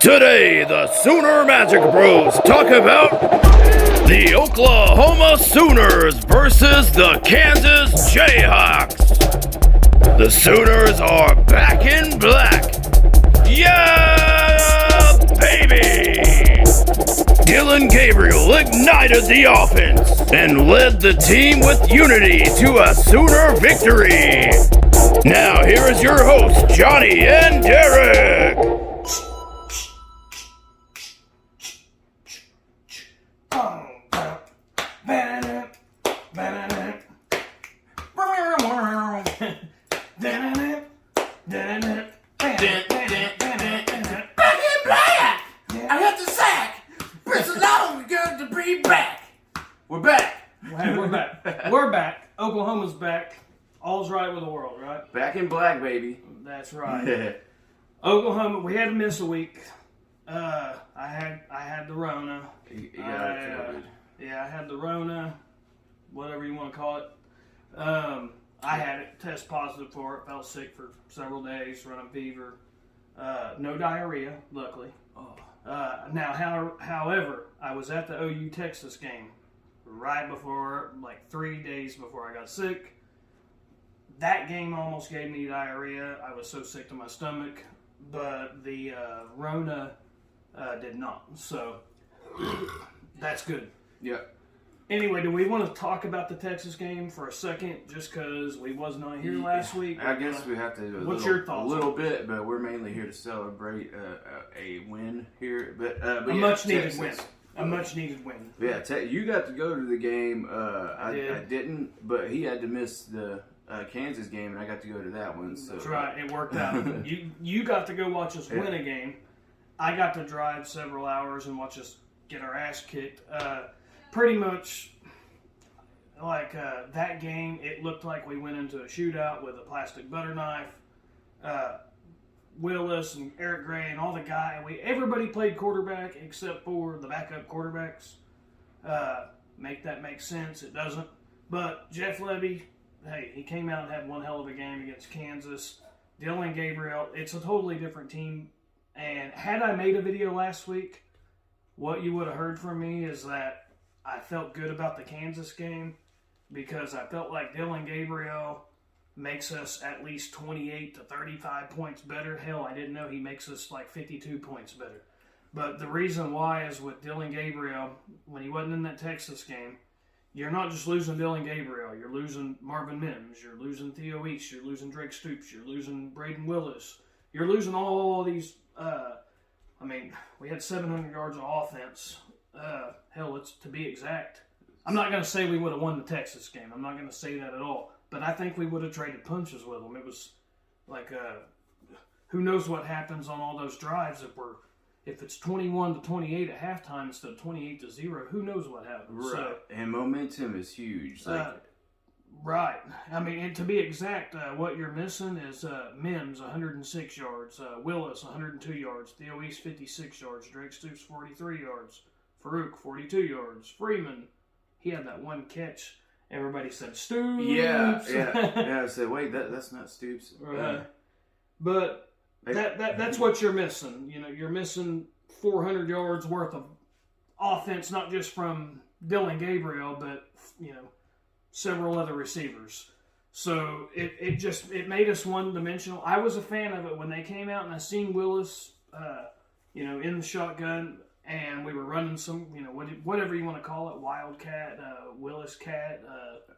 Today, the Sooner Magic Bros talk about the Oklahoma Sooners versus the Kansas Jayhawks. The Sooners are back in black. Yeah, baby! Dylan Gabriel ignited the offense and led the team with unity to a Sooner victory. Now, here is your hosts, Johnny and Derek. We're back. Oklahoma's back. All's right with the world, right? Back in black, baby. That's right. Oklahoma, we had to miss a week. I had the Rona. You got it, COVID. Yeah, I had the Rona, whatever you want to call it. I had it, test positive for it, felt sick for several days, running fever. No diarrhea, luckily. However, I was at the OU Texas game right before, like 3 days before I got sick. That game almost gave me diarrhea. I was so sick to my stomach, but the Rona did not. So that's good. Yeah. Anyway, do we want to talk about the Texas game for a second, just because we was not here last week? I guess we have to do your thoughts? A little bit, but we're mainly here to celebrate a win here. But a much-needed win. A much-needed win. Yeah, you got to go to the game. I didn't, but he had to miss the Kansas game, and I got to go to that one. So. That's right. It worked out. You got to go watch us win a game. I got to drive several hours and watch us get our ass kicked. Pretty much, like that game, it looked like we went into a shootout with a plastic butter knife. Willis and Eric Gray and all the guys, everybody played quarterback except for the backup quarterbacks. Make that make sense? It doesn't. But Jeff Lebby, hey, he came out and had one hell of a game against Kansas. Dylan Gabriel, it's a totally different team. And had I made a video last week, what you would have heard from me is that I felt good about the Kansas game because I felt like Dylan Gabriel makes us at least 28 to 35 points better. Hell, I didn't know he makes us like 52 points better. But the reason why is with Dylan Gabriel, when he wasn't in that Texas game, you're not just losing Dylan Gabriel. You're losing Marvin Mims. You're losing Theo East. You're losing Drake Stoops. You're losing Braden Willis. You're losing all these. We had 700 yards of offense. Hell, it's to be exact. I'm not going to say we would have won the Texas game. I'm not going to say that at all. But I think we would have traded punches with them. It was like, who knows what happens on all those drives if it's 21-28 at halftime instead of 28-0. Who knows what happens? Right. So, and momentum is huge. Right. And to be exact, what you're missing is Mims, 106 yards, Willis, 102 yards, Theo East, 56 yards, Drake Stoops, 43 yards, Farouk, 42 yards, Freeman, he had that one catch. Everybody said Stoops. Yeah. I said, wait, that's not Stoops. Right. But that's what you're missing. You know, you're missing 400 yards worth of offense, not just from Dylan Gabriel, but, several other receivers. So it made us one-dimensional. I was a fan of it when they came out and I seen Willis, in the shotgun, and we were running some, whatever you want to call it, Wildcat, Willis Cat,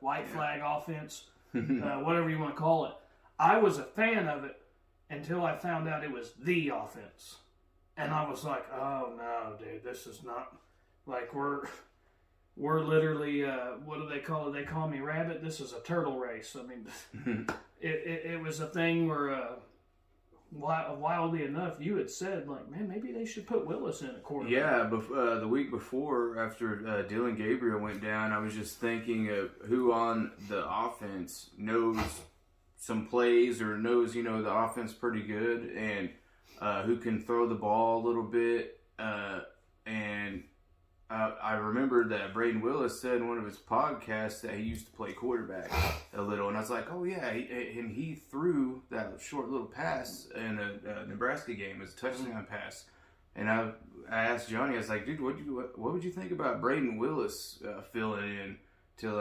White Flag offense, whatever you want to call it. I was a fan of it until I found out it was the offense. And I was like, oh no, dude, this is not, like we're literally, what do they call it? They call me Rabbit. This is a turtle race. I mean, it was a thing where, wildly enough, you had said, like, man, maybe they should put Willis in a quarterback. Yeah, the week before, after Dylan Gabriel went down, I was just thinking of who on the offense knows some plays or knows, the offense pretty good and who can throw the ball a little bit. And I remembered that Braden Willis said in one of his podcasts that he used to play quarterback a little, and I was like, oh yeah, he threw that short little pass in a Nebraska game as a touchdown pass And I asked Johnny, I was like, dude, what would you think about Braden Willis filling in till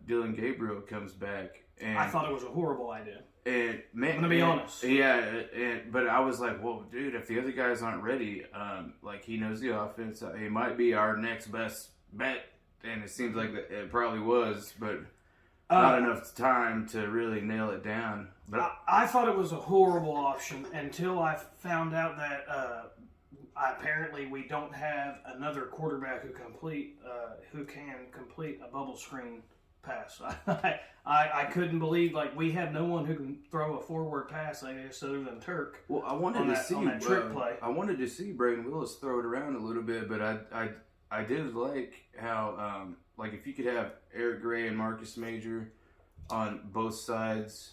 Dylan Gabriel comes back? And I thought it was a horrible idea. And man, I'm gonna be honest. Yeah, but I was like, well, dude, if the other guys aren't ready, like he knows the offense, he might be our next best bet. And it seems like it probably was, but not enough time to really nail it down. But I thought it was a horrible option until I found out that apparently we don't have another quarterback who can complete a bubble screen pass. I couldn't believe, like, we have no one who can throw a forward pass, I guess, other than Turk. Well, I wanted to see that trick play. I wanted to see Braden Willis throw it around a little bit, but I did like how like if you could have Eric Gray and Marcus Major on both sides,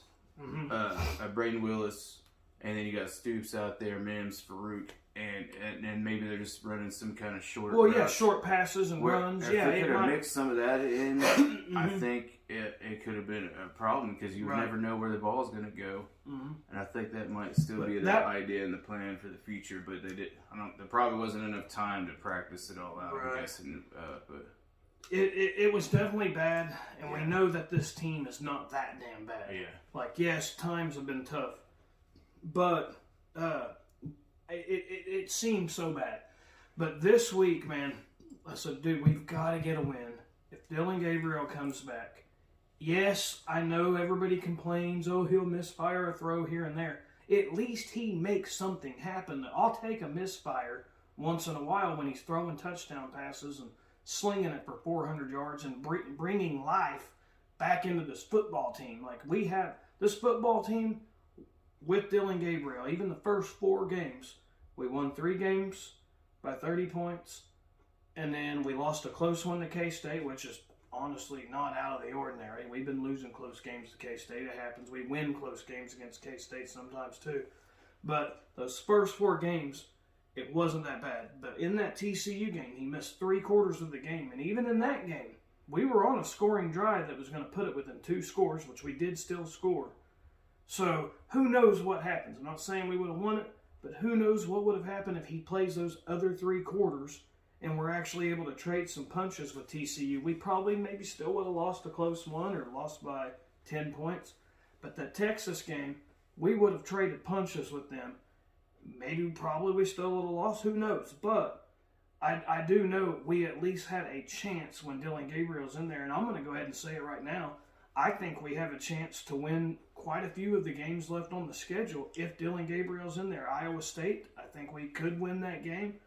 Braden Willis, and then you got Stoops out there, Mims, Farouk. And maybe they're just running some kind of short. Well, yeah, short passes and runs. If they could have mixed some of that in, I think it could have been a problem because you would never know where the ball's going to go. And I think that might still be the idea and the plan for the future. But they did. There probably wasn't enough time to practice it all out. I'm guessing. But it was definitely bad, and we know that this team is not that damn bad. Yeah. Like, yes, times have been tough, but. It seemed so bad. But this week, man, I said, dude, we've got to get a win. If Dylan Gabriel comes back, yes, I know everybody complains, oh, he'll misfire a throw here and there. At least he makes something happen. I'll take a misfire once in a while when he's throwing touchdown passes and slinging it for 400 yards and bringing life back into this football team. Like, we have this football team with Dylan Gabriel, even the first 4 games. We won 3 games by 30 points, and then we lost a close one to K-State, which is honestly not out of the ordinary. We've been losing close games to K-State. It happens. We win close games against K-State sometimes too. But those first 4 games, it wasn't that bad. But in that TCU game, he missed 3/4 of the game. And even in that game, we were on a scoring drive that was going to put it within 2 scores, which we did still score. So who knows what happens. I'm not saying we would have won it, but who knows what would have happened if he plays those other 3 quarters and we're actually able to trade some punches with TCU. We probably maybe still would have lost a close one or lost by 10 points. But the Texas game, we would have traded punches with them. Maybe probably we still would have lost. Who knows? But I do know we at least had a chance when Dylan Gabriel's in there. And I'm going to go ahead and say it right now. I think we have a chance to win quite a few of the games left on the schedule if Dylan Gabriel's in there. Iowa State, I think we could win that game.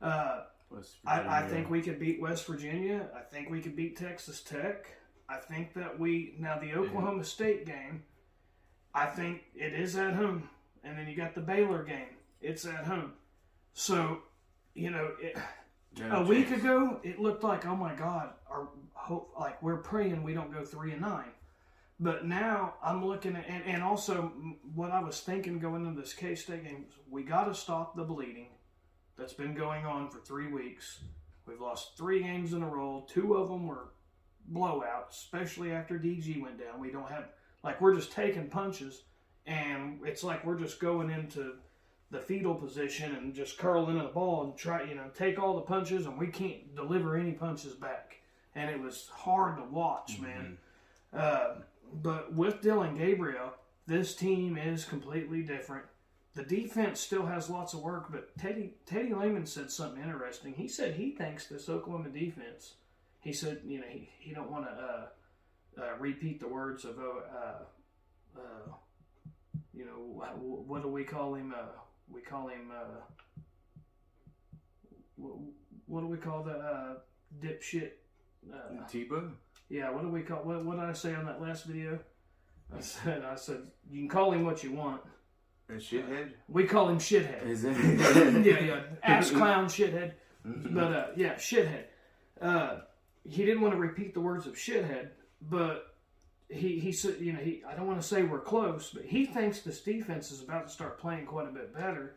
I think we could beat West Virginia. I think we could beat Texas Tech. I think that now the Oklahoma State game, I think it is at home. And then you got the Baylor game. It's at home. So, a week ago, it looked like, oh my God, like we're praying we don't go 3-9. But now I'm looking at, and also what I was thinking going into this K-State game, we got to stop the bleeding that's been going on for 3 weeks. We've lost 3 games in a row. 2 of them were blowouts, especially after DG went down. We don't have, like, we're just taking punches, and it's like we're just going into the fetal position and just curling in the ball and try, take all the punches, and we can't deliver any punches back. And it was hard to watch, man. But with Dylan Gabriel, this team is completely different. The defense still has lots of work, but Teddy Lehman said something interesting. He said he thinks this Oklahoma defense, he said, he don't want to repeat the words of, what do we call him? We call him, what do we call the dipshit? Tebow? Yeah, what do we call? What did I say on that last video? I said you can call him what you want. A shithead? We call him shithead. Is it? Yeah. Ass clown shithead. But yeah, shithead. He didn't want to repeat the words of shithead, but he said, I don't want to say we're close, but he thinks this defense is about to start playing quite a bit better,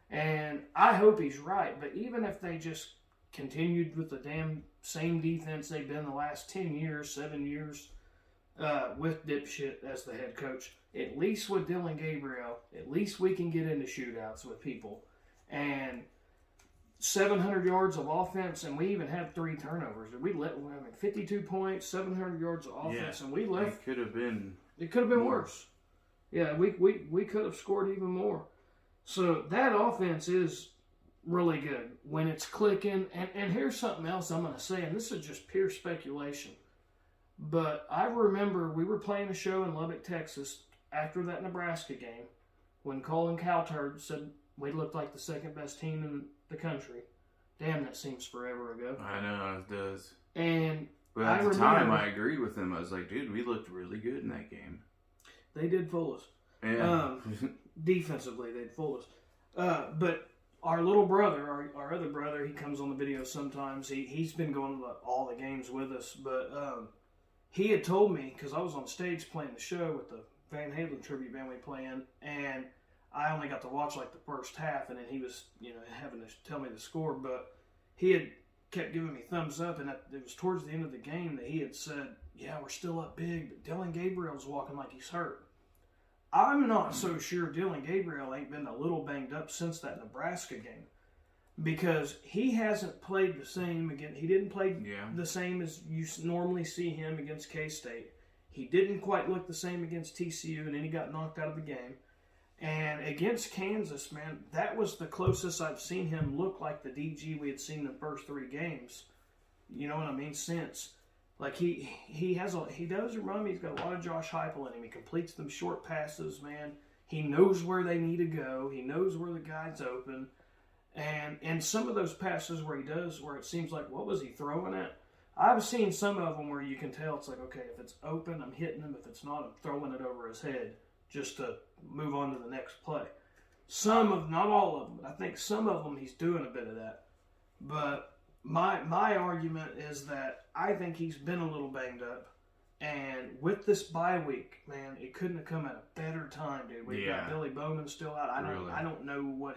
and I hope he's right. But even if they just continued with the damn same defense they've been the last 10 years, 7 years, with dipshit as the head coach, at least with Dylan Gabriel, at least we can get into shootouts with people. And 700 yards of offense, and we even had 3 turnovers. We let 52 points, 700 yards of offense, and we left. It could have been worse. Yeah, we could have scored even more. So that offense is really good when it's clicking. And here's something else I'm going to say, and this is just pure speculation. But I remember we were playing a show in Lubbock, Texas, after that Nebraska game, when Colin Cowherd said we looked like the second best team in the country. Damn, that seems forever ago. I know, it does. And but at the time, I agreed with him. I was like, dude, we looked really good in that game. They did fool us. Yeah. Defensively, they'd fool us. But our little brother, our other brother, he comes on the video sometimes. He's been going to all the games with us. But he had told me, because I was on stage playing the show with the Van Halen tribute band we play in, and I only got to watch like the first half, and then he was, having to tell me the score. But he had kept giving me thumbs up, and it was towards the end of the game that he had said, "Yeah, we're still up big, but Dillon Gabriel's walking like he's hurt." I'm not so sure Dillon Gabriel ain't been a little banged up since that Nebraska game, because he hasn't played the same again. He didn't play the same as you normally see him against K-State. He didn't quite look the same against TCU, and then he got knocked out of the game. And against Kansas, man, that was the closest I've seen him look like the DG we had seen the first 3 games. You know what I mean? Since. Like, he does remind me, he's got a lot of Josh Heupel in him. He completes them short passes, man. He knows where they need to go. He knows where the guy's open. And some of those passes where it seems like, what was he throwing at? I've seen some of them where you can tell it's like, okay, if it's open, I'm hitting him. If it's not, I'm throwing it over his head just to move on to the next play. Not all of them, but I think some of them he's doing a bit of that. But my argument is that I think he's been a little banged up. And with this bye week, man, it couldn't have come at a better time, dude. We've got Billy Bowman still out. I don't know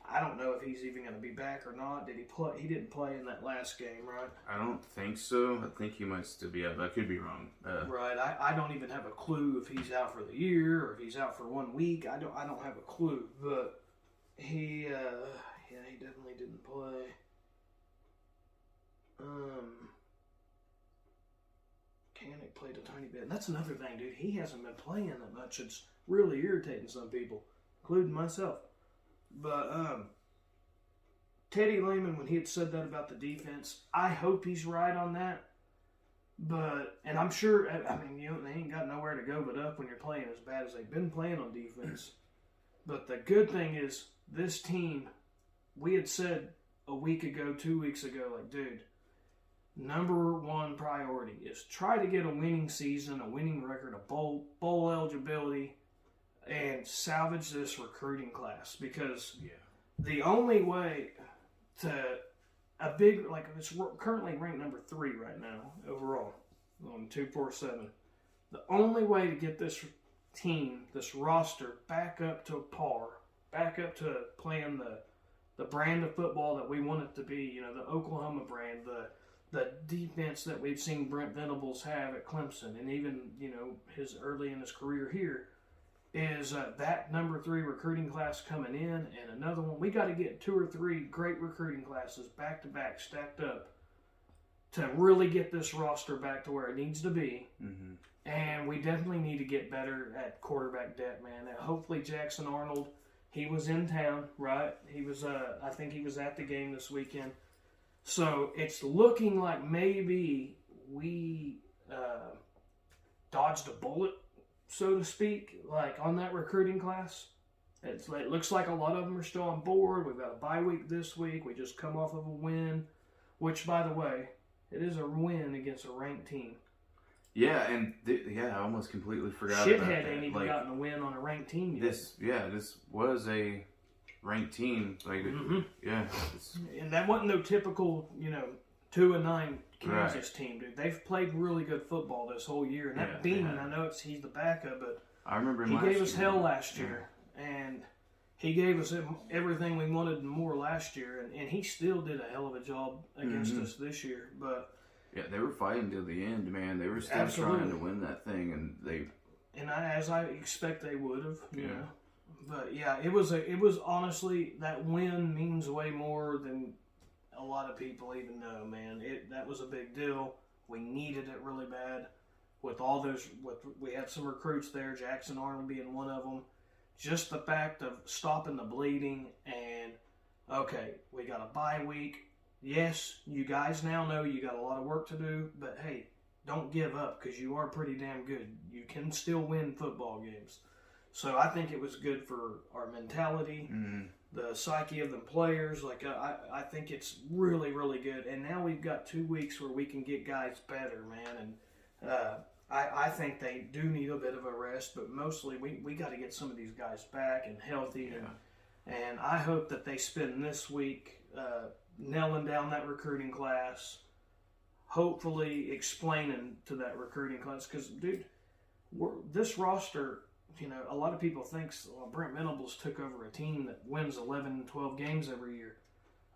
I don't know if he's even going to be back or not. Did he play? He didn't play in that last game, right? I don't think so. I think he might still be out. I could be wrong. Right. I don't even have a clue if he's out for the year or if he's out for 1 week. I don't have a clue. But he definitely didn't play. Kanik played a tiny bit. And that's another thing, dude. He hasn't been playing that much. It's really irritating some people, including myself. But Teddy Lehman, when he had said that about the defense, I hope he's right on that. And I'm sure, they ain't got nowhere to go but up when you're playing as bad as they've been playing on defense. But the good thing is, this team, we had said a week ago, 2 weeks ago, like, dude, number 1 priority is try to get a winning season, a winning record, a bowl eligibility, and salvage this recruiting class, because the only way to it's currently ranked number 3 right now overall on 247. The only way to get this team, this roster, back up to par, back up to playing the brand of football that we want it to be, the Oklahoma brand, the defense that we've seen Brent Venables have at Clemson, and even his early in his career here, is that number 3 recruiting class coming in, and another one. We got to get 2 or 3 great recruiting classes back to back, stacked up, to really get this roster back to where it needs to be. Mm-hmm. And we definitely need to get better at quarterback depth, man. Hopefully Jackson Arnold, he was in town, right? He was, I think he was at the game this weekend. So it's looking like maybe we dodged a bullet, so to speak, like on that recruiting class. It looks like a lot of them are still on board. We've got a bye week this week. We just come off of a win, which, by the way, it is a win against a ranked team. Yeah, and I almost completely forgot Shithead about that. Ain't even gotten a win on a ranked team yet. This was a ranked team. And that wasn't no typical, 2-9 Kansas team, dude. They've played really good football this whole year. And that Beaman, I know he's the backup, but I remember he gave us hell last year. And he gave us everything we wanted and more last year. And he still did a hell of a job against us this year. But yeah, they were fighting till the end, man. They were still trying to win that thing, and as I expect they would have, you know. But yeah, it was honestly, that win means way more than a lot of people even know, man. That was a big deal. We needed it really bad. With all those, we had some recruits there, Jackson Arnold being one of them. Just the fact of stopping the bleeding and, okay, we got a bye week. Yes, you guys now know you got a lot of work to do, but hey, don't give up because you are pretty damn good. You can still win football games. So I think it was good for our mentality, the psyche of the players. Like I think it's really, really good. And now we've got 2 weeks where we can get guys better, man. And I think they do need a bit of a rest, but mostly we got to get some of these guys back and healthy. Yeah. And I hope that they spend this week nailing down that recruiting class, hopefully explaining to that recruiting class. Because, dude, this roster, you know, a lot of people think Brent Venables took over a team that wins 11, 12 games every year.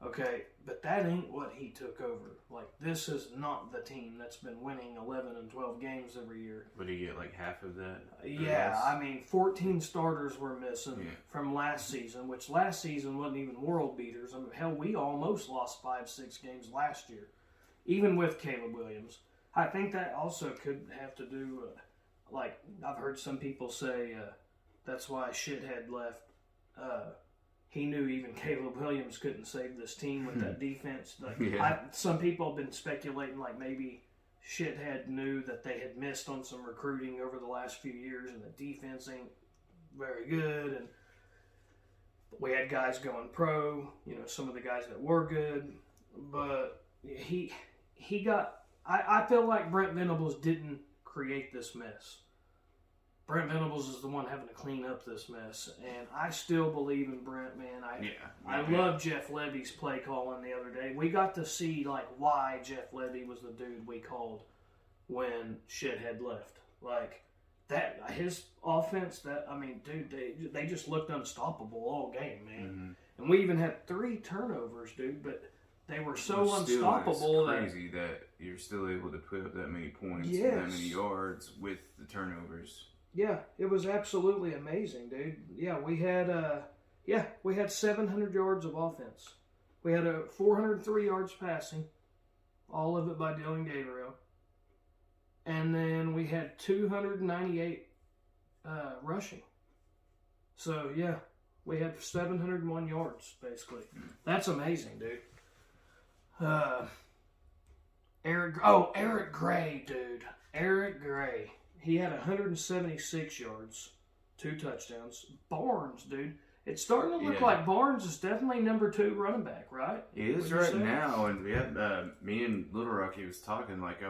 Okay, but that ain't what he took over. Like, this is not the team that's been winning 11 and 12 games every year. Would he get like half of that? Yeah, I mean, 14 starters were missing from last season, which last season wasn't even world beaters. I mean, hell, we almost lost 5-6 games last year, even with Caleb Williams. I think that also could have to do, like, I've heard some people say that's why Shithead left. He knew even Caleb Williams couldn't save this team with that defense. Like, some people have been speculating like maybe Shithead knew that they had missed on some recruiting over the last few years and the defense ain't very good. And we had guys going pro, you know, some of the guys that were good. But he got – I feel like Brent Venables didn't create this mess. Brent Venables is the one having to clean up this mess, and I still believe in Brent, man. I love Jeff Levy's play calling the other day. We got to see like why Jeff Levy was the dude we called when Shithead left. Like that, his offense. That I mean, dude, they just looked unstoppable all game, man. And we even had 3 turnovers, dude, but they were so unstoppable. It's crazy that you're still able to put up that many points and that many yards with the turnovers. Yeah, it was absolutely amazing, dude. Yeah, we had 700 yards of offense. We had 403 yards passing, all of it by Dylan Gabriel. And then we had 298 rushing. So, yeah, we had 701 yards, basically. That's amazing, dude. Eric Gray, dude. Eric Gray. He had 176 yards, 2 touchdowns. Barnes, dude. It's starting to look like Barnes is definitely number 2 running back, right? He is right now, and we had me and Little Rocky was talking like,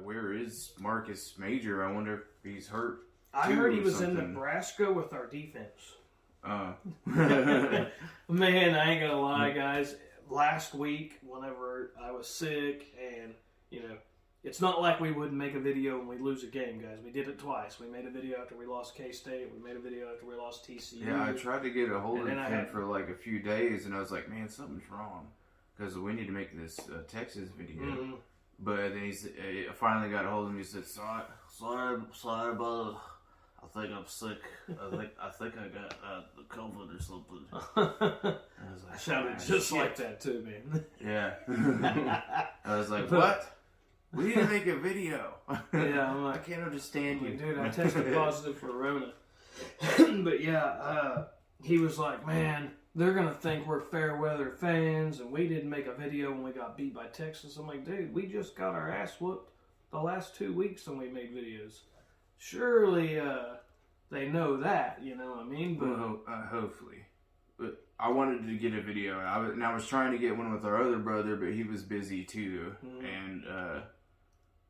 where is Marcus Major? I wonder if he's hurt. I heard he was in Nebraska with our defense. Man, I ain't gonna lie, guys. Last week, whenever I was sick, and you know. It's not like we wouldn't make a video when we lose a game, guys. We did it twice. We made a video after we lost K-State. We made a video after we lost TCU. Yeah, I tried to get a hold of him for like a few days, and I was like, man, something's wrong. Because we need to make this Texas video. But then I finally got a hold of him. He said, sorry, brother. I think I'm sick. I think I got the COVID or something. I was like, sounded just like that too, man. Yeah. I was like, what? We need to make a video. Yeah, I'm like, I can't understand you. Dude, I tested positive for Rona. But yeah, he was like, man, they're going to think we're fair weather fans and we didn't make a video when we got beat by Texas. I'm like, dude, we just got our ass whooped the last 2 weeks when we made videos. Surely they know that, you know what I mean? But well, hopefully. But I wanted to get a video. I was trying to get one with our other brother, but he was busy too. And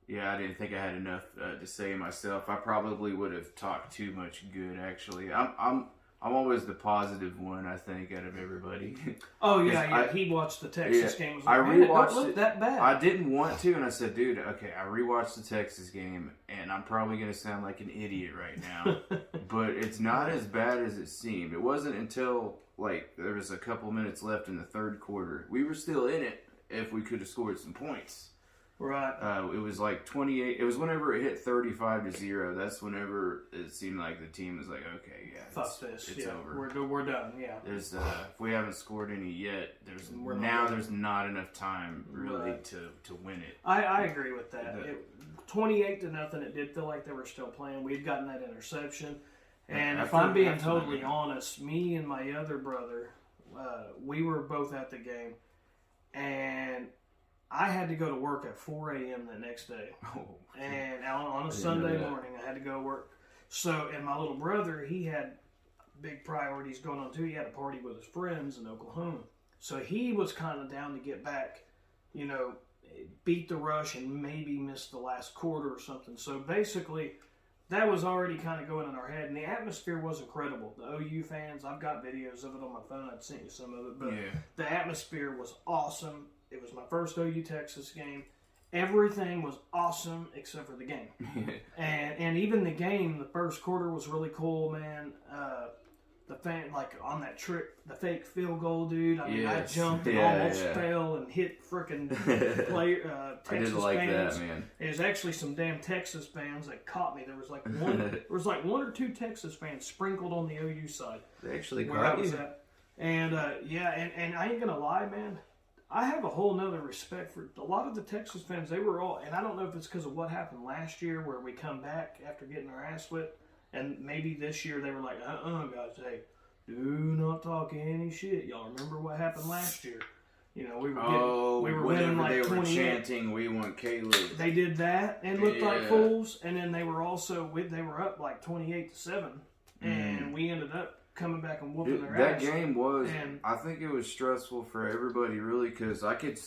yeah, I didn't think I had enough to say myself. I probably would have talked too much good. Actually, I'm always the positive one, I think, out of everybody. Oh yeah. He watched the Texas game. I rewatched it. That bad. I didn't want to, and I said, dude, okay, I rewatched the Texas game, and I'm probably gonna sound like an idiot right now, but it's not as bad as it seemed. It wasn't until like there was a couple minutes left in the third quarter. We were still in it if we could have scored some points. Right. It was like 28. It was whenever it hit 35-0. That's whenever it seemed like the team was like, okay, yeah, fuck this. It's over. We're done. Yeah. There's if we haven't scored any yet, there's not enough time really to win it. I agree with that. 28-0. It did feel like they were still playing. We'd gotten that interception, and if I'm being totally honest, me and my other brother, we were both at the game, and I had to go to work at 4 a.m. the next day. Oh. And on a Sunday morning, I had to go to work. So, and my little brother, he had big priorities going on too. He had a party with his friends in Oklahoma. So he was kind of down to get back, beat the rush and maybe miss the last quarter or something. So basically, that was already kind of going in our head. And the atmosphere was incredible. The OU fans, I've got videos of it on my phone. I'd sent you some of it. But the atmosphere was awesome. It was my first OU Texas game. Everything was awesome except for the game. and even the game, the first quarter was really cool, man. The fan, like on that trick, the fake field goal, dude. I mean, I jumped and almost fell and hit frickin' Texas I didn't like fans. that, man. There's actually some damn Texas fans that caught me. There was like one or two Texas fans sprinkled on the OU side. They actually where I caught was you. at. And and I ain't gonna lie, man. I have a whole nother respect for a lot of the Texas fans. They were all, and I don't know if it's because of what happened last year where we come back after getting our ass whipped, and maybe this year they were like, guys, hey, do not talk any shit. Y'all remember what happened last year? We were winning like 28. They were chanting, "We want Caleb." They did that and looked like fools, and then they were also they were up like 28-7, and we ended up coming back and whooping their ass. That game was, I think it was stressful for everybody, really, because I could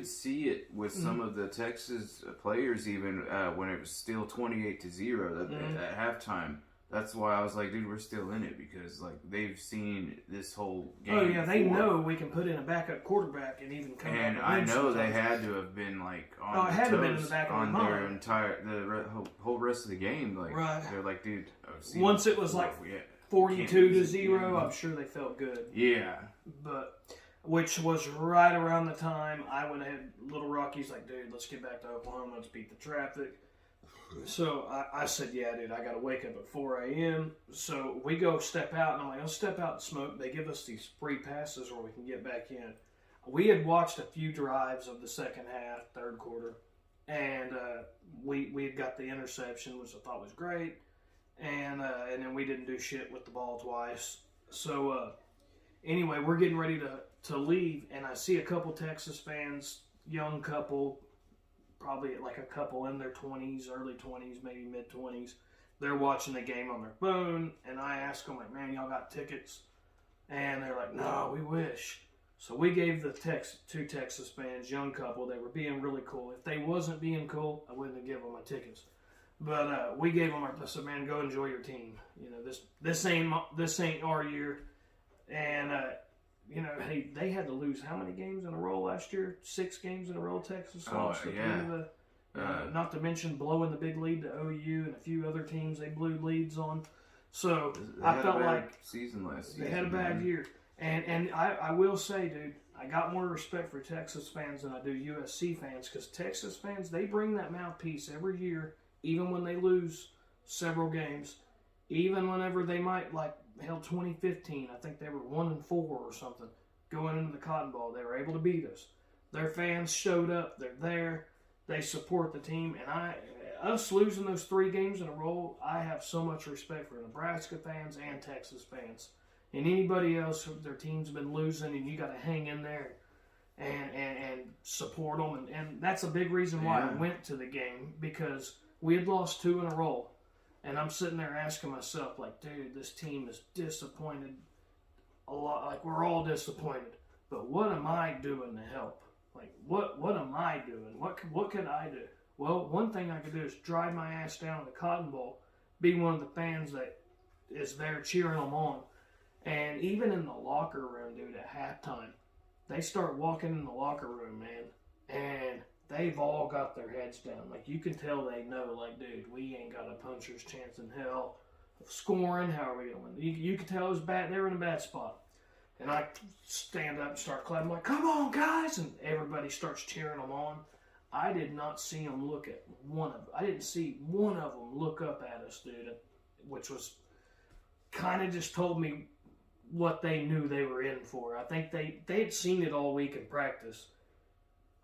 see it with some of the Texas players, even when it was still 28-0 at halftime. That's why I was like, dude, we're still in it, because like they've seen this whole game. Oh yeah, they know we can put in a backup quarterback and even come. And I know they had to have been like on it had to have been in the back of their whole rest of the game. Like they're like, dude. Once it was like 42-0, I'm sure they felt good. Yeah. But, which was right around the time I went ahead, Little Rocky's like, dude, let's get back to Oklahoma, let's beat the traffic. So I said, yeah, dude, I got to wake up at 4 a.m. So we go step out, and I'm like, I'll step out and smoke. They give us these free passes where we can get back in. We had watched a few drives of the second half, third quarter, and we had got the interception, which I thought was great. And then we didn't do shit with the ball twice. So anyway, we're getting ready to leave, and I see a couple Texas fans, young couple, probably like a couple in their 20s, early 20s, maybe mid 20s. They're watching the game on their phone, and I ask them like, "Man, y'all got tickets?" And they're like, "No, we wish." So we gave the two Texas fans, young couple, they were being really cool. If they wasn't being cool, I wouldn't have given them my tickets. But we gave them I said, "Man, go enjoy your team. This ain't our year." And hey, they had to lose how many games in a row last year? 6 games in a row. Texas lost. Not to mention blowing the big lead to OU and a few other teams they blew leads on. So I felt like season last season. They had a bad year. And I will say, dude, I got more respect for Texas fans than I do USC fans, because Texas fans, they bring that mouthpiece every year. Even when they lose several games, even whenever they might, like, 2015, I think they were 1-4 or something, going into the Cotton Bowl. They were able to beat us. Their fans showed up. They're there. They support the team. And us losing those 3 games in a row, I have so much respect for Nebraska fans and Texas fans. And anybody else, their team's been losing, and you got to hang in there and support them. And that's a big reason why I went to the game, because we had lost 2 in a row, and I'm sitting there asking myself, like, dude, this team is disappointed a lot. Like, we're all disappointed, but what am I doing to help? Like, what am I doing? What can I do? Well, one thing I could do is drive my ass down to the Cotton Bowl, be one of the fans that is there cheering them on. And even in the locker room, dude, at halftime, they start walking in the locker room, man, and they've all got their heads down. Like, you can tell they know, like, dude, we ain't got a puncher's chance in hell of scoring. How are we going to win? You can tell it was bad. They were in a bad spot. And I stand up and start clapping, like, "Come on, guys!" And everybody starts cheering them on. I did not see them look at I didn't see one of them look up at us, dude, which was kind of just told me what they knew they were in for. I think they had seen it all week in practice.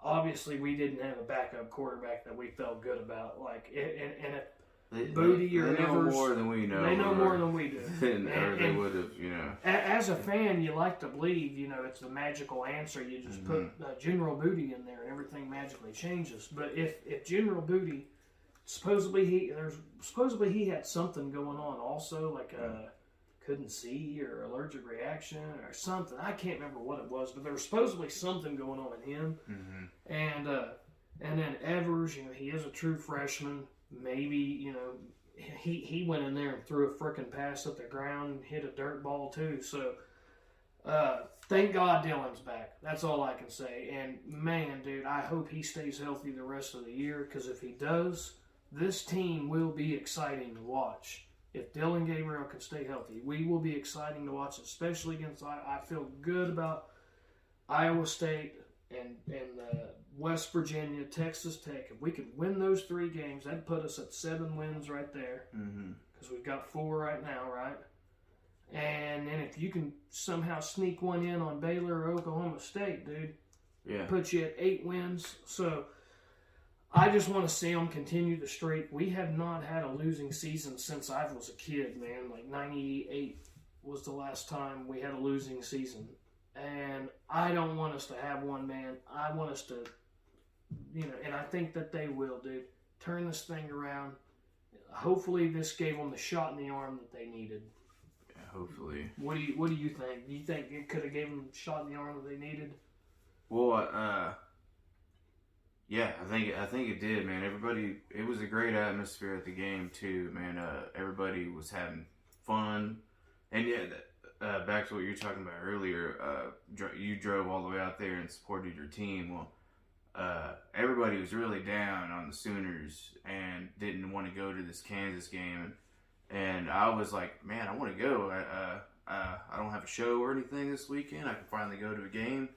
Obviously, we didn't have a backup quarterback that we felt good about. Like, and if Booty or they know Evers, more than we know. they know more than we do. Or they would have, you know. As a fan, you like to believe, you know, it's the magical answer. You just put General Booty in there and everything magically changes. But if General Booty, supposedly he had something going on also, like couldn't see or allergic reaction or something. I can't remember what it was, but there was supposedly something going on in him. And then Evers, you know, he is a true freshman. Maybe, you know, he went in there and threw a frickin' pass at the ground and hit a dirt ball too. So, thank God Dylan's back. That's all I can say. And man, dude, I hope he stays healthy the rest of the year, because if he does, this team will be exciting to watch. If Dillon Gabriel can stay healthy, we will be exciting to watch, especially against. I feel good about Iowa State and West Virginia, Texas Tech. If we could win those 3 games, that'd put us at 7 wins right there. Because we've got 4 right now, right? And then if you can somehow sneak one in on Baylor or Oklahoma State, dude, put you at 8 wins. So I just want to see them continue the streak. We have not had a losing season since I was a kid, man. Like 98 was the last time we had a losing season. And I don't want us to have one, man. I want us to, you know, and I think that they will, dude. Turn this thing around. Hopefully this gave them the shot in the arm that they needed. Yeah, hopefully. What do you think? Do you think it could have gave them the shot in the arm that they needed? Well, yeah, I think it did, man. It was a great atmosphere at the game too, man. Everybody was having fun, and yeah. Back to what you were talking about earlier, you drove all the way out there and supported your team. Well, everybody was really down on the Sooners and didn't want to go to this Kansas game. And I was like, man, I want to go. I don't have a show or anything this weekend. I can finally go to a game.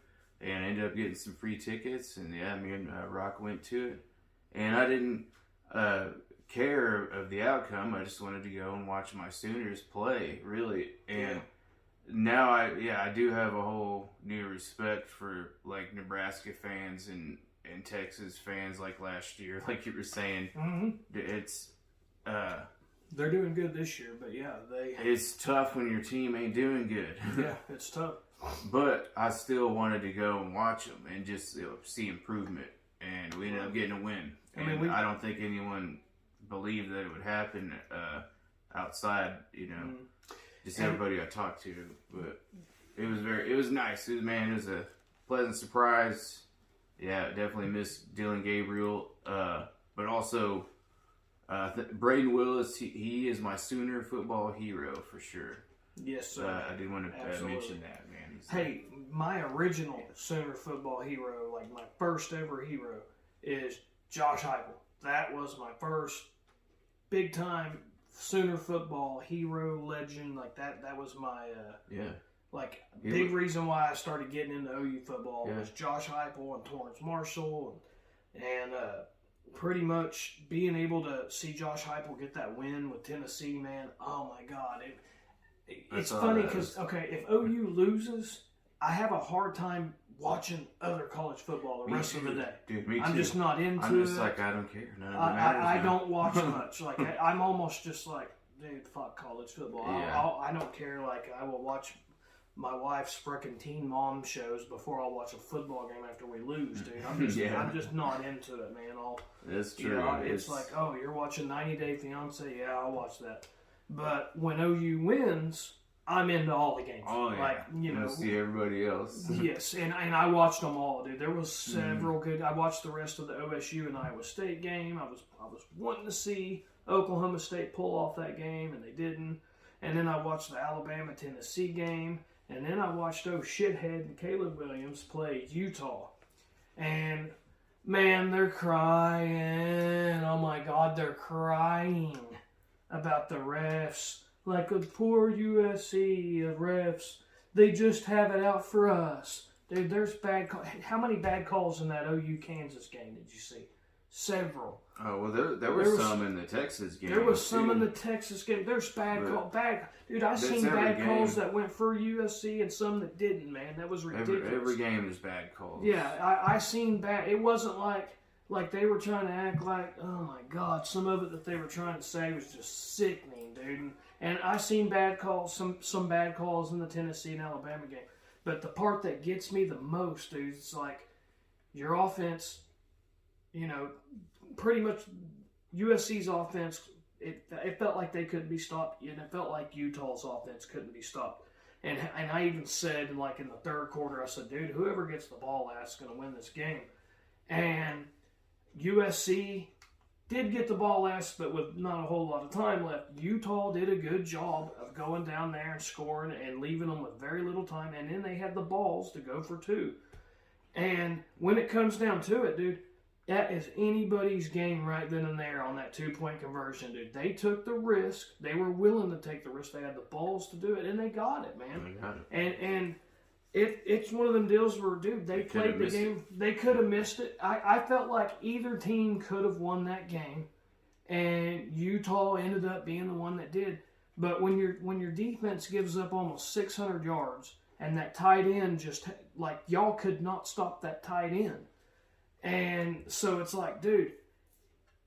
And I ended up getting some free tickets. And yeah, me and Rock went to it. And I didn't care of the outcome. I just wanted to go and watch my Sooners play, really. And now I do have a whole new respect for like Nebraska fans and Texas fans, like last year, like you were saying. It's they're doing good this year, but yeah, it's tough when your team ain't doing good. Yeah, it's tough. But I still wanted to go and watch them and just see improvement, and we ended up getting a win. And I don't think anyone believed that it would happen outside, you know. Just everybody I talked to, but it was nice. It was a pleasant surprise. Yeah, definitely miss Dillon Gabriel, but also Braden Willis. He is my Sooner football hero for sure. Yes, sir. I did want to mention that, man. My original Sooner football hero, like my first ever hero, is Josh Heupel. That was my first big time Sooner football hero, legend. Like that was my big reason why I started getting into OU football was Josh Heupel and Torrance Marshall, and pretty much being able to see Josh Heupel get that win with Tennessee, man. Oh my God, it's funny because if OU loses, I have a hard time watching other college football the rest of the day. Dude, me too. I'm just not into it. I'm just like, I don't care. None of it matters. I don't watch much. Like, I'm almost just like, dude, fuck college football. I don't care. Like, I will watch my wife's frickin' Teen Mom shows before I'll watch a football game after we lose, dude. I'm just not into it, man. That's true. You know, it's like, oh, you're watching 90 Day Fiancé? Yeah, I'll watch that. But when OU wins, I'm into all the games. Oh, yeah. Like, you know, see everybody else. Yes, and I watched them all, dude. There was several good. I watched the rest of the OSU and Iowa State game. I was wanting to see Oklahoma State pull off that game, and they didn't. And then I watched the Alabama-Tennessee game, and then I watched shithead and Caleb Williams play Utah. And man, they're crying. Oh my God, they're crying about the refs. Like a poor USC refs, they just have it out for us. Dude, there's bad calls. How many bad calls in that OU Kansas game did you see? Several. Oh, well, there was some in the Texas game. There was some in the Texas game. There's bad calls. Dude, I've seen bad calls that went for USC and some that didn't, man. That was ridiculous. Every game is bad calls. Yeah, I seen bad. It wasn't like they were trying to act like, oh my God, some of it that they were trying to say was just sickening, dude. And I seen bad calls, some bad calls in the Tennessee and Alabama game. But the part that gets me the most, dude, it's like your offense, you know, pretty much USC's offense, it felt like they couldn't be stopped, and it felt like Utah's offense couldn't be stopped. And I even said, like, in the third quarter, I said, dude, whoever gets the ball last is going to win this game. And USC did get the ball last, but with not a whole lot of time left. Utah did a good job of going down there and scoring and leaving them with very little time, and then they had the balls to go for two. And when it comes down to it, dude, that is anybody's game right then and there on that 2-point conversion, dude. They took the risk. They were willing to take the risk. They had the balls to do it, and they got it, man. They got it. And it's one of them deals where, dude, they played the game. They could have missed it. I felt like either team could have won that game, and Utah ended up being the one that did. But when your defense gives up almost 600 yards, and that tight end just, like, y'all could not stop that tight end. And so it's like, dude,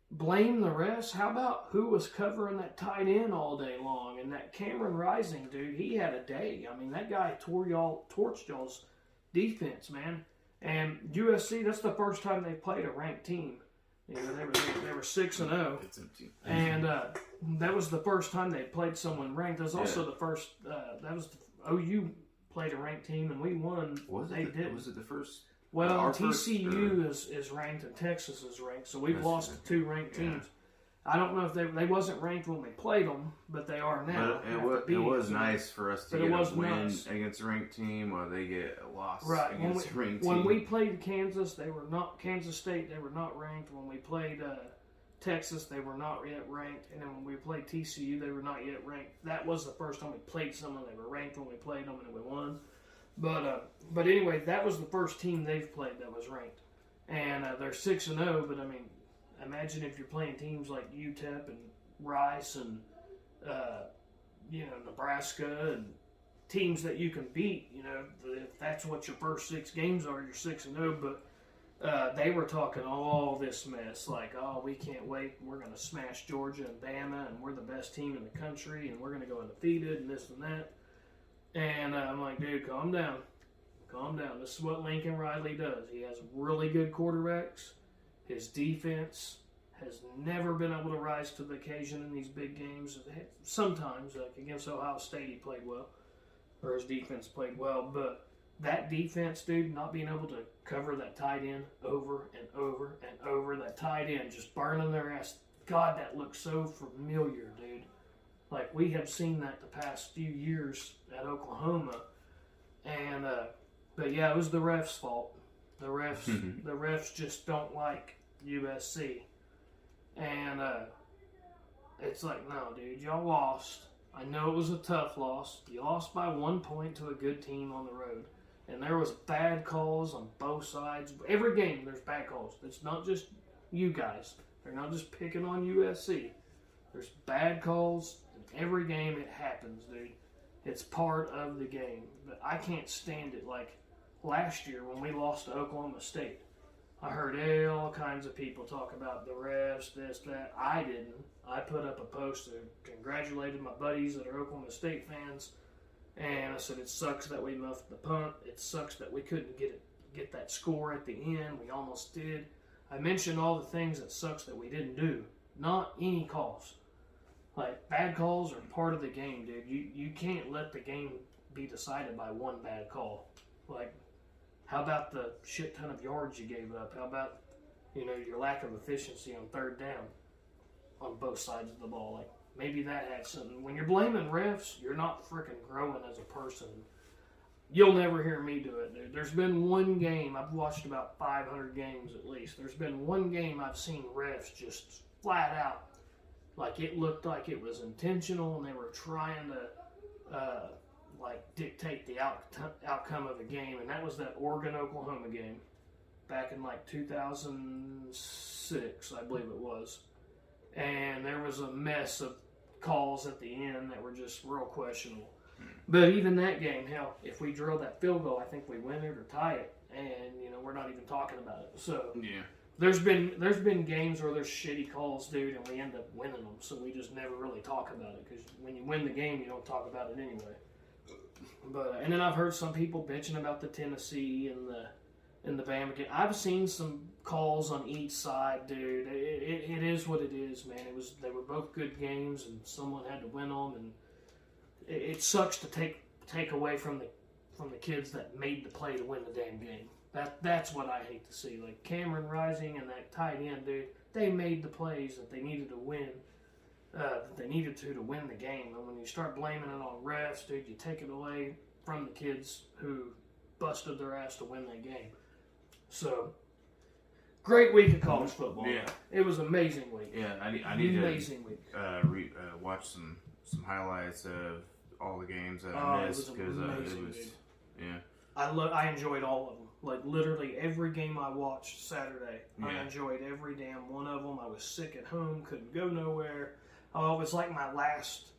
blame the refs. How about who was covering that tight end all day long? And that Cameron Rising, dude, he had a day. I mean, that guy torched y'all's defense, man. And USC, that's the first time they played a ranked team. You know, they were 6-0, It's empty. and that was the first time they played someone ranked. That was also the first. That was OU played a ranked team, and we won. Was it the first? Well, Our TCU is ranked and Texas is ranked, so we've lost to two ranked teams. I don't know if they wasn't ranked when we played them, but they are now. But it was nice for us to get a win nice against a ranked team, while they get a loss a against ranked team. When we played Kansas, they were not Kansas State. They were not ranked. When we played Texas, they were not yet ranked, and then when we played TCU, they were not yet ranked. That was the first time we played someone they were ranked when we played them, and we won. But anyway, that was the first team they've played that was ranked, and they're 6-0. But I mean, imagine if you're playing teams like UTEP and Rice and Nebraska and teams that you can beat. You know, if that's what your first 6 games are, you're 6-0. But they were talking all this mess like, oh, we can't wait. We're going to smash Georgia and Bama, and we're the best team in the country, and we're going to go undefeated and this and that. And I'm like, dude, calm down. Calm down. This is what Lincoln Riley does. He has really good quarterbacks. His defense has never been able to rise to the occasion in these big games. Sometimes, like against Ohio State, he played well. Or his defense played well. But that defense, dude, not being able to cover that tight end over and over and over, that tight end just burning their ass. God, that looks so familiar, dude. Like, we have seen that the past few years at Oklahoma. And, but yeah, it was the refs' fault. The refs just don't like USC. And it's like, no, dude, y'all lost. I know it was a tough loss. You lost by 1 point to a good team on the road. And there was bad calls on both sides. Every game, there's bad calls. It's not just you guys. They're not just picking on USC. There's bad calls. Every game it happens, dude. It's part of the game. But I can't stand it. Like last year when we lost to Oklahoma State, I heard all kinds of people talk about the refs, this, that. I didn't. I put up a post that congratulated my buddies that are Oklahoma State fans, and I said it sucks that we muffed the punt. It sucks that we couldn't get that score at the end. We almost did. I mentioned all the things that sucks that we didn't do. Not any calls. Like, bad calls are part of the game, dude. You can't let the game be decided by one bad call. Like, how about the shit ton of yards you gave up? How about, your lack of efficiency on third down on both sides of the ball? Like, maybe that had something. When you're blaming refs, you're not freaking growing as a person. You'll never hear me do it, dude. There's been one game, I've watched about 500 games at least. There's been one game I've seen refs just flat out. Like, it looked like it was intentional, and they were trying to, dictate the outcome of a game, and that was that Oregon-Oklahoma game back in 2006, I believe it was. And there was a mess of calls at the end that were just real questionable. But even that game, hell, if we drill that field goal, I think we win it or tie it, and we're not even talking about it. So Yeah. there's been games where there's shitty calls, dude, and we end up winning them. So we just never really talk about it because when you win the game, you don't talk about it anyway. But and then I've heard some people bitching about the Tennessee and the Bama game. I've seen some calls on each side, dude. It is what it is, man. They were both good games, and someone had to win them, and it sucks to take away from the kids that made the play to win the damn game. That's what I hate to see. Like Cameron Rising and that tight end, dude. They made the plays that they needed to win. That they needed to win the game. And when you start blaming it on refs, dude, you take it away from the kids who busted their ass to win that game. So, great week of college football. Yeah. It was an amazing week. Yeah, I need amazing to week. watch some highlights of all the games that Oh, I it missed was because amazing, it was dude. yeah. I enjoyed all of them. Like literally every game I watched Saturday, I Yeah. enjoyed every damn one of them. I was sick at home, couldn't go nowhere. Oh, it was like my last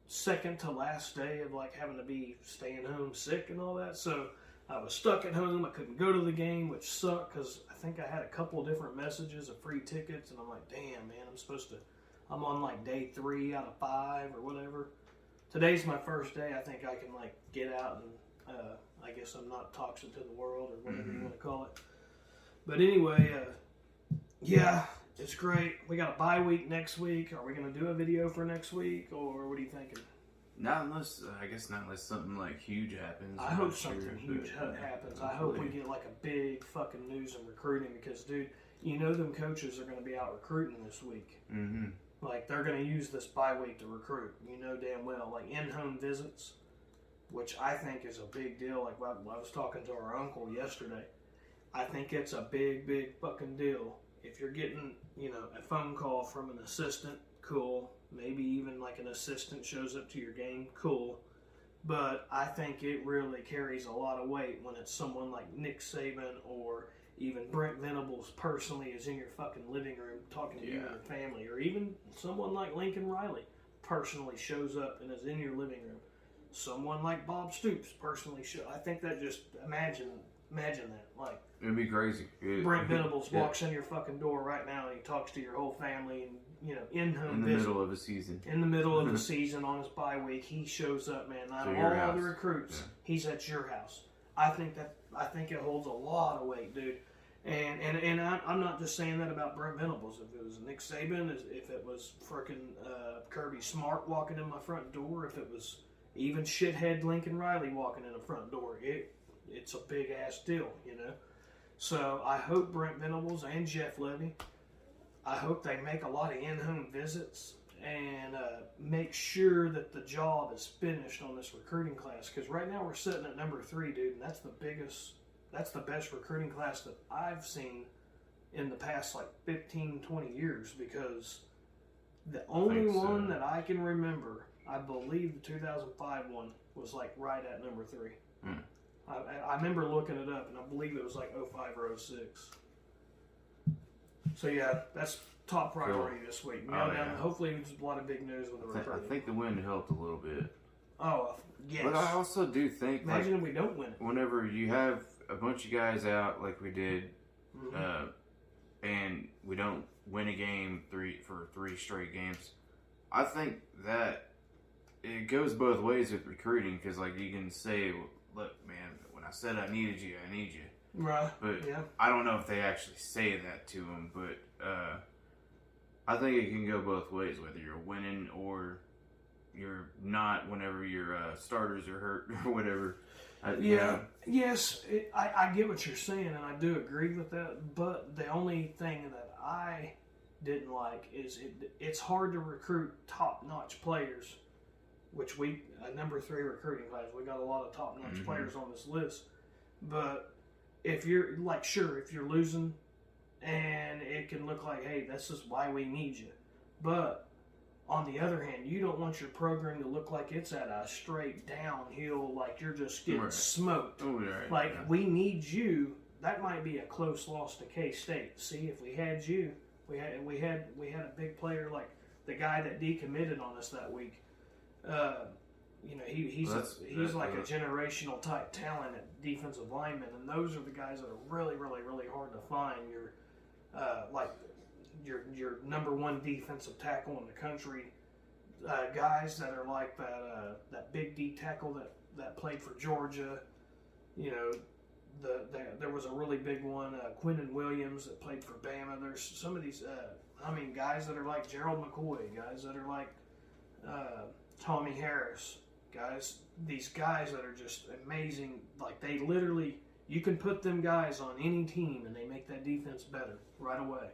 second to last day of having to be staying home sick and all that. So I was stuck at home. I couldn't go to the game, which sucked because I think I had a couple of different messages of free tickets, and I'm like, damn, man, I'm on day 3 out of 5 or whatever. Today's my first day. I think I can get out and I guess I'm not toxic to the world or whatever you want to call it. But anyway, yeah, it's great. We got a bye week next week. Are we going to do a video for next week, or what are you thinking? Not unless something huge happens. I I'm hope not sure, something huge but, happens. I hope we get a big fucking news in recruiting because, dude, them coaches are going to be out recruiting this week. Mm-hmm. They're going to use this bye week to recruit. Damn well. In-home visits, which I think is a big deal. I was talking to our uncle yesterday. I think it's a big, big fucking deal. If you're getting, a phone call from an assistant, cool. Maybe even an assistant shows up to your game, cool. But I think it really carries a lot of weight when it's someone like Nick Saban or even Brent Venables personally is in your fucking living room talking to you and your family, or even someone like Lincoln Riley personally shows up and is in your living room. Someone like Bob Stoops personally I think that just imagine that. It'd be crazy. Brent Venables walks in your fucking door right now and he talks to your whole family and in-home visit. Middle of a season. In the middle of the season on his bye week, he shows up, man. Out of all the recruits, he's at your house. I think it holds a lot of weight, dude. And I'm not just saying that about Brent Venables. If it was Nick Saban, if it was frickin' Kirby Smart walking in my front door, if it was even shithead Lincoln Riley walking in the front door, it's a big ass deal, So I hope Brent Venables and Jeff Levy, I hope they make a lot of in-home visits and make sure that the job is finished on this recruiting class. Because right now we're sitting at number 3, dude, and that's the best recruiting class that I've seen in the past 15, 20 years. Because the only one that I can remember, I believe the 2005 one was right at number 3. I remember looking it up, and I believe it was 05 or 06. So yeah, that's top priority this week. Hopefully there's a lot of big news with the recruiting. I think the win helped a little bit. Oh, yes. But I also do think, imagine if we don't win it. Whenever you have a bunch of guys out like we did, and we don't win a game for 3 straight games, I think that it goes both ways with recruiting because you can say, look, man, when I said I needed you, I need you. Right. But I don't know if they actually say that to him, but I think it can go both ways, whether you're winning or you're not whenever your starters are hurt or whatever. Yes, I get what you're saying, and I do agree with that, but the only thing that I didn't like is it's hard to recruit top-notch players, which we, number 3 recruiting class, we got a lot of top-notch players on this list, but if you're, if you're losing, and it can look like, hey, this is why we need you, but on the other hand, you don't want your program to look like it's at a straight downhill, like you're just getting smoked. Oh, right. Like, we need you. That might be a close loss to K-State. See, if we had you, we had a big player like the guy that decommitted on us that week. He's like a generational type talent at defensive lineman, and those are the guys that are really, really, really hard to find. Your number one defensive tackle in the country, guys that are like that big D tackle that played for Georgia. There was a really big one, Quinnen Williams, that played for Bama. There's some of these, guys that are like Gerald McCoy, guys that are like Tommy Harris, these guys that are just amazing. Like, they literally, you can put them guys on any team and they make that defense better right away.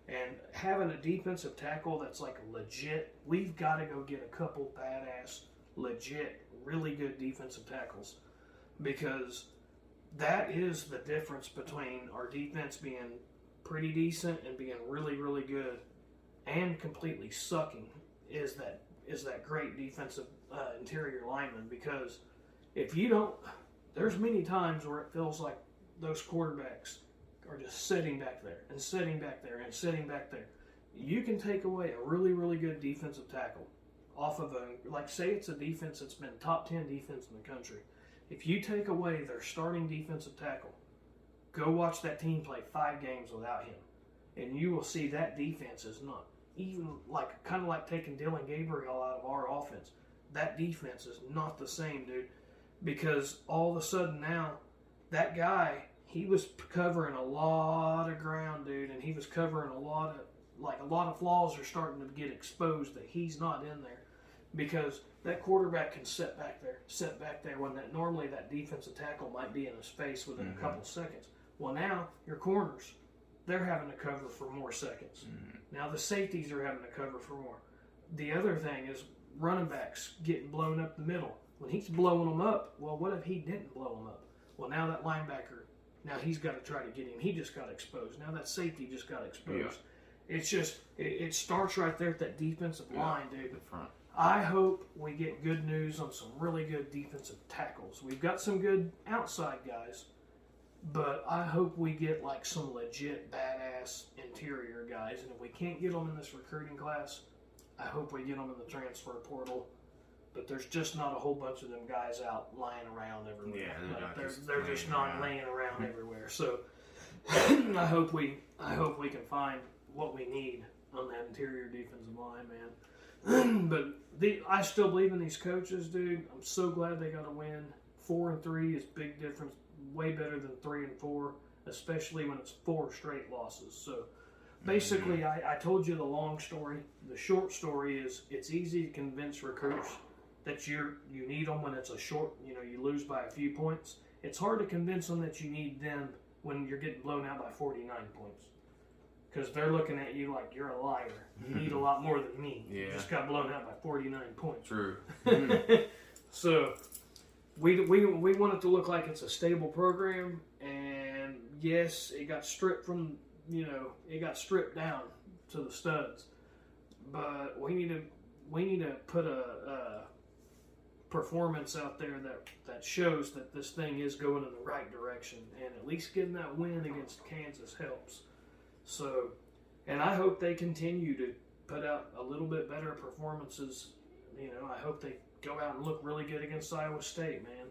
And having a defensive tackle that's like legit, we've got to go get a couple badass, legit, really good defensive tackles, because that is the difference between our defense being pretty decent and being really, really good and completely sucking is that great defensive interior lineman. Because if you don't, there's many times where it feels like those quarterbacks are just sitting back there and sitting back there and sitting back there. You can take away a really, really good defensive tackle off of say it's a defense that's been top 10 defense in the country. If you take away their starting defensive tackle, go watch that team play 5 games without him, and you will see that defense is not even kind of like taking Dylan Gabriel out of our offense. That defense is not the same, dude, because all of a sudden now that guy, he was covering a lot of ground, dude, and he was covering a lot of flaws are starting to get exposed that he's not in there, because that quarterback can sit back there when normally that defensive tackle might be in a space within a couple seconds. Well, now your corners, they're having to cover for more seconds. Now the safeties are having to cover for more. The other thing is running backs getting blown up the middle. When he's blowing them up, well, what if he didn't blow them up? Well, now that linebacker, now he's got to try to get him. He just got exposed. Now that safety just got exposed. Yeah. It's just, it starts right there at that defensive line, dude. Front. I hope we get good news on some really good defensive tackles. We've got some good outside guys, but I hope we get like some legit badass interior guys. And if we can't get them in this recruiting class, I hope we get them in the transfer portal. But there's just not a whole bunch of them guys out lying around everywhere. Yeah, they're just not laying around everywhere. So I hope we can find what we need on that interior defensive line, man. But I still believe in these coaches, dude. I'm so glad they got a win. 4-3 is big difference, way better than 3-4, especially when it's 4 straight losses. So basically, I told you the long story. The short story is it's easy to convince recruits that you need them when it's a short, you lose by a few points. It's hard to convince them that you need them when you're getting blown out by 49 points. Because they're looking at you like you're a liar. You need a lot more than me. Yeah. You just got blown out by 49 points. True. So we want it to look like it's a stable program. And yes, it got stripped from, it got stripped down to the studs. But we need to put a performance out there that shows that this thing is going in the right direction. And at least getting that win against Kansas helps. So, and I hope they continue to put out a little bit better performances. I hope they go out and look really good against Iowa State, man.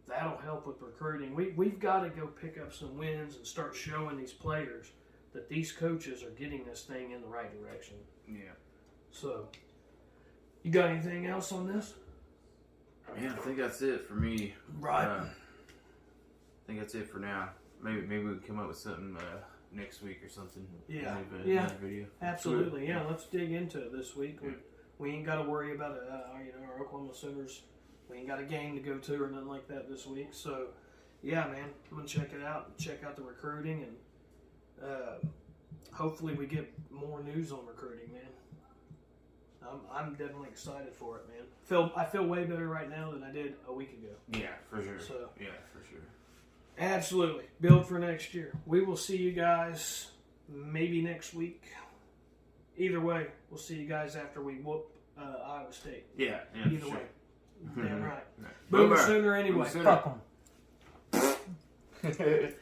That'll help with recruiting. We've got to go pick up some wins and start showing these players that these coaches are getting this thing in the right direction. Yeah. So, you got anything else on this? Yeah, I think that's it for me. Right. I think that's it for now. Maybe we can come up with something next week or something. Yeah. Another video. Absolutely. Yeah, let's dig into it this week. Yeah. We ain't got to worry about our Oklahoma Sooners. We ain't got a game to go to or nothing like that this week. So, yeah, man, I'm going to check it out. Check out the recruiting, and hopefully we get more news on recruiting, man. I'm definitely excited for it, man. I feel way better right now than I did a week ago. Yeah, for sure. So, yeah, for sure. Absolutely. Build for next year. We will see you guys maybe next week. Either way, we'll see you guys after we whoop Iowa State. Yeah, Either for sure. way. Damn right. Right. Boomer Boomer. Sooner anyway. Boomer Sooner. Fuck them.